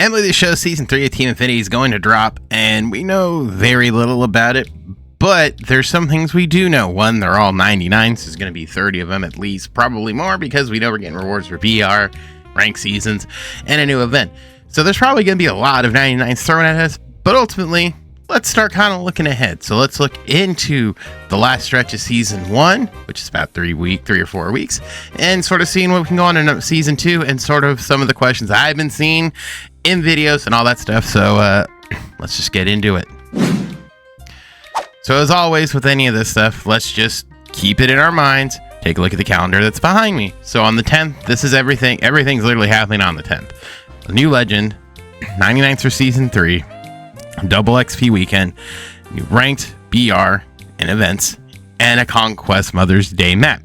MLB The Show Season 3 of Team Infinity is going to drop, and we know very little about it, but there's some things we do know. One, they're all 99s. There's going to be 30 of them at least, probably more, because we know we're getting rewards for BR, rank seasons, and a new event. So there's probably going to be a lot of 99s thrown at us, but ultimately, let's start kind of looking ahead. So let's look into the last stretch of Season 1, which is about 3 or 4 weeks, and sort of seeing what we can go on in Season 2, and sort of some of the questions I've been seeing in videos and all that stuff. So let's just get into it. So as always with any of this stuff, let's just keep it in our minds. Take a look at the calendar that's behind me. So on the 10th, this is everything. Everything's literally happening on the 10th. A new legend, 99th for Season 3, double XP weekend, new ranked BR and events, and a Conquest Mother's Day map.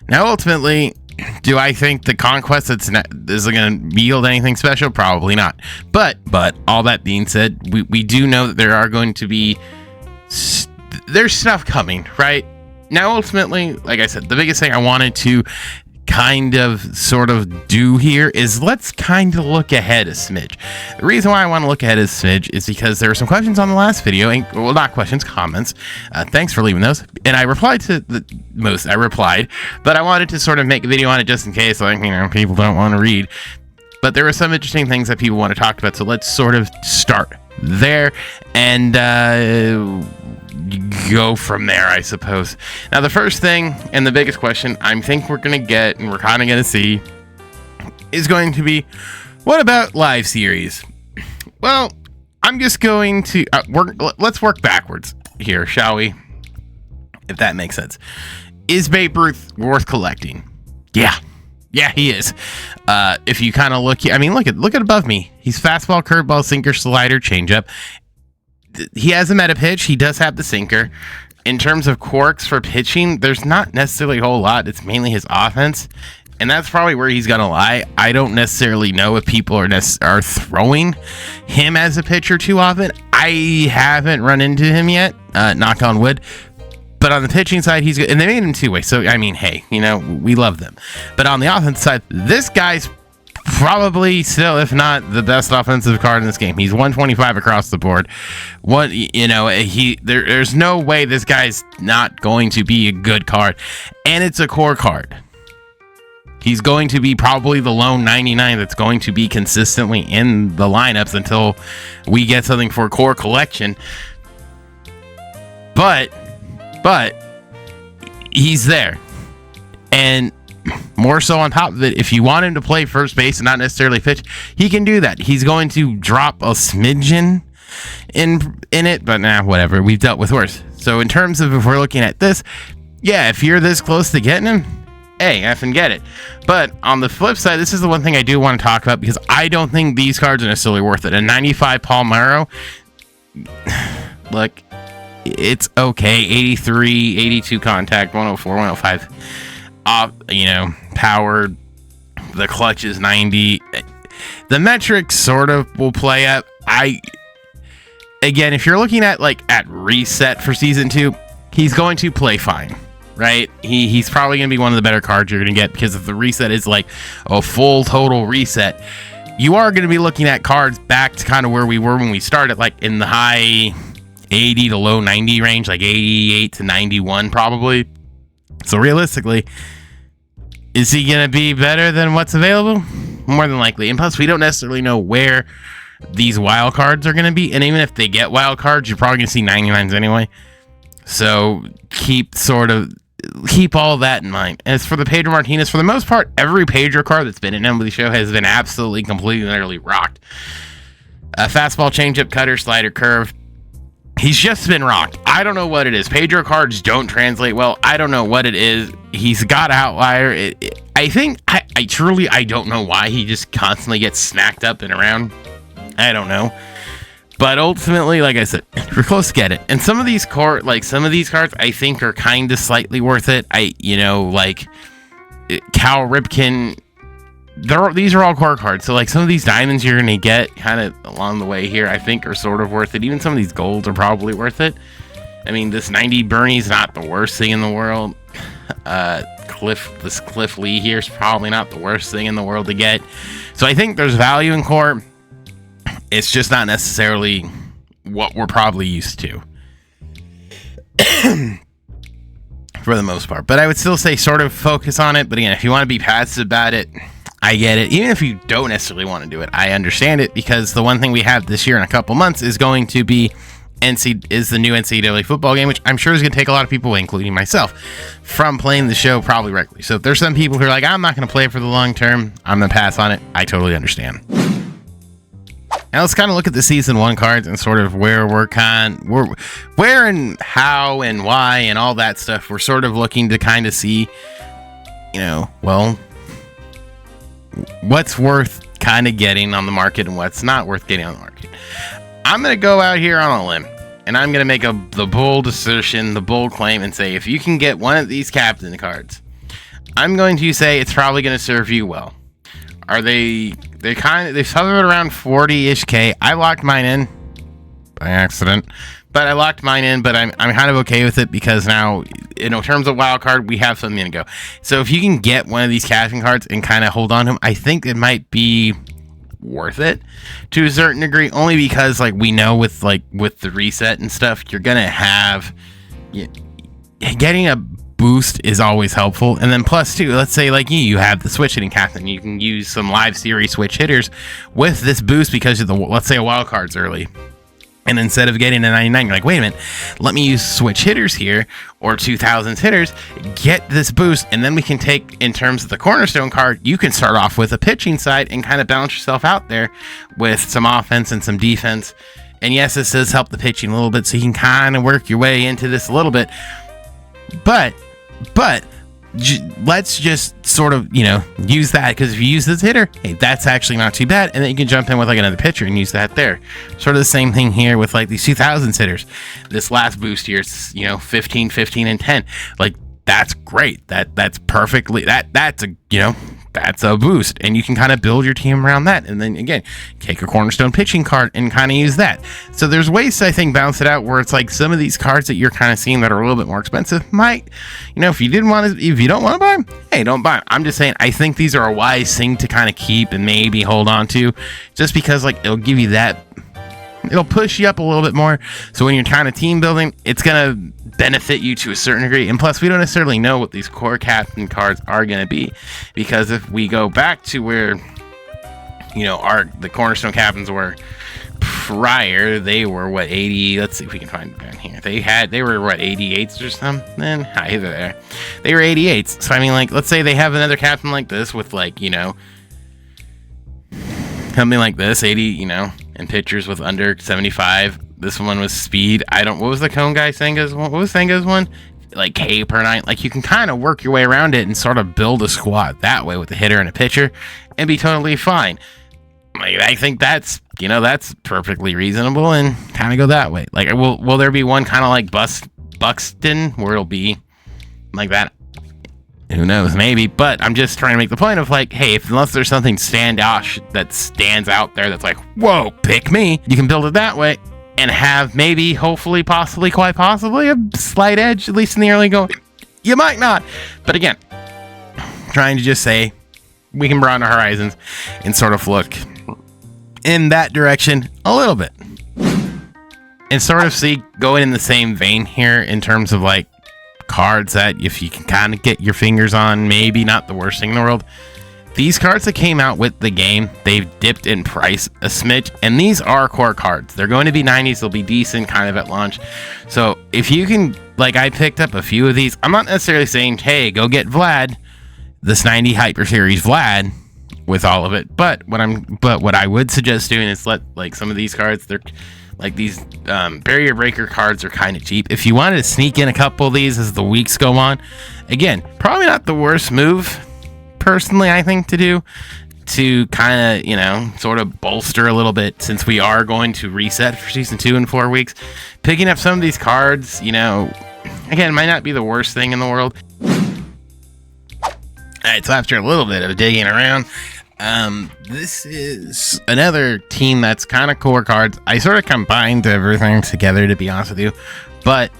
Now ultimately, do I think the Conquest isn't going to yield anything special? Probably not. But all that being said, we do know that there are going to be there's stuff coming, right? Now ultimately, like I said, the biggest thing I wanted to kind of sort of do here is let's kind of look ahead a smidge. The reason why I want to look ahead a smidge is because there were some questions on the last video, and well, not questions, comments. Thanks for leaving those, and I replied to the most. I replied, but I wanted to sort of make a video on it just in case, like, you know, people don't want to read. But there were some interesting things that people want to talk about, so let's sort of start there and go from there, I suppose. Now, the first thing and the biggest question I think we're going to get, and we're kind of going to see, is going to be, what about live series? Well, I'm just going to let's work backwards here, shall we? If that makes sense. Is Babe Ruth worth collecting? Yeah, he is. If you kind of look, I mean, look at above me. He's fastball, curveball, sinker, slider, changeup. He has a meta pitch. He does have the sinker. In terms of quirks for pitching, there's not necessarily a whole lot. It's mainly his offense, and that's probably where he's gonna lie. I don't necessarily know if people are throwing him as a pitcher too often. I haven't run into him yet. Knock on wood. But on the pitching side, he's good. And they made him two-way. So, I mean, hey, you know, we love them. But on the offense side, this guy's probably still, if not the best offensive card in this game. He's 125 across the board. There's no way this guy's not going to be a good card. And it's a core card. He's going to be probably the lone 99 that's going to be consistently in the lineups until we get something for core collection. But he's there. And more so on top of it, if you want him to play first base and not necessarily pitch, he can do that. He's going to drop a smidgen in it, but whatever. We've dealt with worse. So in terms of if we're looking at this, yeah, if you're this close to getting him, hey, effing get it. But on the flip side, this is the one thing I do want to talk about, because I don't think these cards are necessarily worth it. A 95 Palmeiro, look, it's okay. 83, 82 contact, 104, 105 power. The clutch is 90. The metrics sort of will play up. Again, if you're looking at reset for Season 2, he's going to play fine, right? He's probably going to be one of the better cards you're going to get, because if the reset is like a full total reset, you are going to be looking at cards back to kind of where we were when we started, like in the high 80 to low 90 range, like 88 to 91 probably. So realistically, is he going to be better than what's available? More than likely. And plus, we don't necessarily know where these wild cards are going to be. And even if they get wild cards, you're probably going to see 99s anyway. So keep all that in mind. As for the Pedro Martinez, for the most part, every Pedro card that's been in MLB The Show has been absolutely, completely, and utterly rocked. Fastball, changeup, cutter, slider, curve. He's just been rocked. I don't know what it is. Pedro cards don't translate well. I don't know what it is. He's got outlier. I don't know why he just constantly gets snacked up and around. I don't know. But ultimately, like I said, we're close to get it. And some of these cards, I think are kind of slightly worth it. Cal Ripken. These are all core cards, so like some of these diamonds you're gonna get kind of along the way here, I think are sort of worth it. Even some of these golds are probably worth it. I mean, this 90 Bernie's not the worst thing in the world. Cliff Lee here is probably not the worst thing in the world to get. So I think there's value in core. It's just not necessarily what we're probably used to for the most part. But I would still say sort of focus on it. But again, if you want to be passive about it, I get it. Even if you don't necessarily want to do it, I understand it, because the one thing we have this year in a couple months is going to be the new NCAA football game, which I'm sure is going to take a lot of people, including myself, from playing the show probably regularly. So if there's some people who are like, I'm not going to play it for the long term, I'm going to pass on it, I totally understand. Now let's kind of look at the season 1 cards and sort of where where and how and why and all that stuff. We're sort of looking to kind of see, well, what's worth kind of getting on the market and what's not worth getting on the market. I'm going to go out here on a limb, and I'm going to make the bold assertion, the bold claim, and say if you can get one of these captain cards, I'm going to say it's probably going to serve you well. Are they've hovered around 40-ish K. I locked mine in by accident, but I'm kind of okay with it, because now, in terms of wild card, we have something to go. So if you can get one of these captain cards and kind of hold on to them, I think it might be worth it to a certain degree, only because we know with the reset and stuff, you're gonna have getting a boost is always helpful. And then plus too, let's say you have the switch hitting captain, you can use some live series switch hitters with this boost because of let's say a wild card's early. And instead of getting a 99, you're like, wait a minute, let me use switch hitters here, or 2000s hitters, get this boost, and then we can take, in terms of the cornerstone card, you can start off with a pitching side and kind of balance yourself out there with some offense and some defense. And yes, this does help the pitching a little bit, so you can kind of work your way into this a little bit. But let's just sort of, use that, because if you use this hitter, hey, that's actually not too bad. And then you can jump in with another pitcher and use that there. Sort of the same thing here with these 2000s hitters. This last boost here is, 15, 15, and 10. That's great. That's perfectly, that's a boost, and you can kind of build your team around that. And then again, take a cornerstone pitching card and kind of use that. So there's ways to, I think, balance it out, where it's some of these cards that you're kind of seeing that are a little bit more expensive might, if you don't want to buy them, hey, don't buy them. I'm just saying, I think these are a wise thing to kind of keep and maybe hold on to, just because it'll give you that, it'll push you up a little bit more. So when you're kind of team building, it's going to benefit you to a certain degree. And plus, we don't necessarily know what these core captain cards are going to be, because if we go back to where, the cornerstone captains were prior, they were what, 80, let's see if we can find it down here. They were what, 88s or something? Either there. They were 88s. So I mean, let's say they have another captain like this with something like this, 80, and pitchers with under 75. This one was speed. What was the cone guy Senga's one? What was Senga's one? K per 9. You can kind of work your way around it and sort of build a squad that way with a hitter and a pitcher and be totally fine. I think that's, that's perfectly reasonable, and kind of go that way. Will there be one kind of like Buxton where it'll be like that? Who knows, maybe. But I'm just trying to make the point of hey, unless there's something that stands out there that's whoa, pick me, you can build it that way and have maybe, hopefully, possibly, quite possibly a slight edge, at least in the early going. You might not. But again, trying to just say we can broaden our horizons and sort of look in that direction a little bit. And sort of see, going in the same vein here in terms of cards that if you can kind of get your fingers on, maybe not the worst thing in the world. These cards that came out with the game, they've dipped in price a smidge, and these are core cards. They're going to be 90s, they'll be decent kind of at launch. So if you can, I picked up a few of these. I'm not necessarily saying, hey, go get Vlad, this 90 Hyper Series Vlad with all of it. But what I would suggest doing is let some of these cards, they're these barrier breaker cards are kind of cheap. If you wanted to sneak in a couple of these as the weeks go on, again, probably not the worst move, personally, I think, to do, to kind of, sort of bolster a little bit, since we are going to reset for season 2 in 4 weeks. Picking up some of these cards, again, might not be the worst thing in the world. Alright, so after a little bit of digging around, this is another team that's kind of core cards. I sort of combined everything together, to be honest with you, but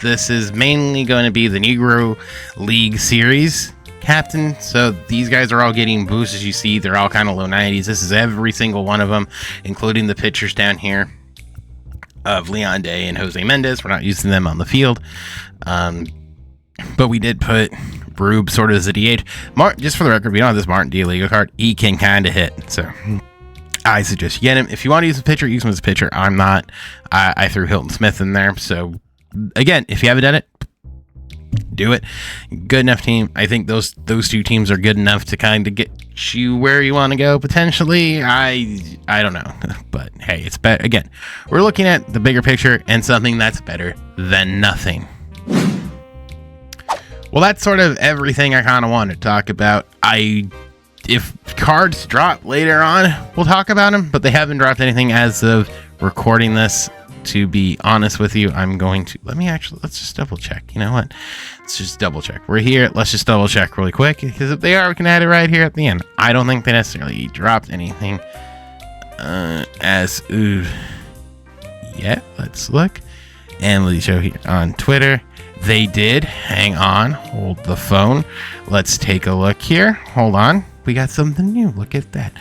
this is mainly going to be the Negro League Series captain. So these guys are all getting boosts. As you see, they're all kind of low 90s. This is every single one of them, including the pitchers down here of Leon Day and Jose Mendez. We're not using them on the field. But we did put Rube sort of as a DH. Just for the record, we don't have this Martin Dialigo card. He can kind of hit. So I suggest you get him. If you want to use a pitcher, use him as a pitcher. I'm not. I threw Hilton Smith in there. So again, if you haven't done it, do it. Good enough team. I think those two teams are good enough to kind of get you where you want to go potentially. I don't know, but hey, it's better. Again, we're looking at the bigger picture and something that's better than nothing. Well, that's sort of everything I kind of wanted to talk about. If cards drop later on, we'll talk about them, but they haven't dropped anything as of recording this. To be honest with you, I'm going to let's just double check. You know what? Let's just double check. We're here. Let's just double check really quick, because if they are, we can add it right here at the end. I don't think they necessarily dropped anything yeah, let's look. MLB The Show here on Twitter. They did. Hang on. Hold the phone. Let's take a look here. Hold on. We got something new. Look at that.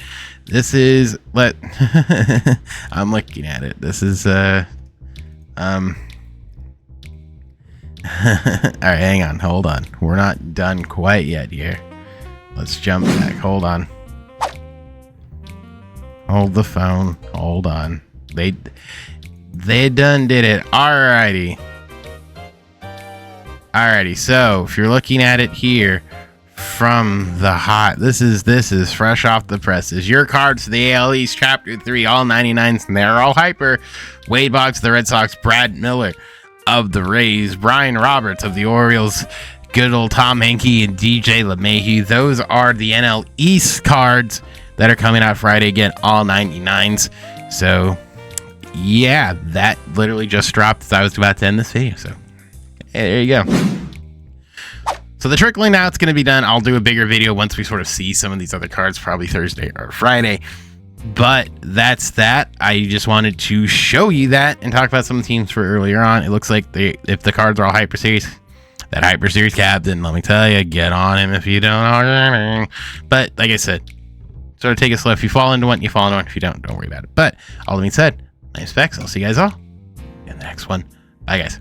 This is I'm looking at it. This is all right, hang on, hold on. We're not done quite yet here. Let's jump back. Hold on. Hold the phone. Hold on. They done did it. Alrighty. So if you're looking at it here from the hot, this is fresh off the presses. Your cards for the AL East Chapter 3, all 99s, and they're all hyper. Wade Boggs of the Red Sox, Brad Miller of the Rays, Brian Roberts of the Orioles, good old Tom Henke and DJ LeMahieu. Those are the NL East cards that are coming out Friday. Again, all 99s. So yeah, that literally just dropped as I was about to end this video. So there you go. So the trickling now, it's going to be done. I'll do a bigger video once we sort of see some of these other cards, probably Thursday or Friday. But that's that. I just wanted to show you that and talk about some teams for earlier on. It looks like if the cards are all Hyper Series, that Hyper Series captain, let me tell you, get on him if you don't already. But like I said, sort of take it slow. If you fall into one, you fall into one. If you don't worry about it. But all that being said, my name's Specs. I'll see you guys all in the next one. Bye, guys.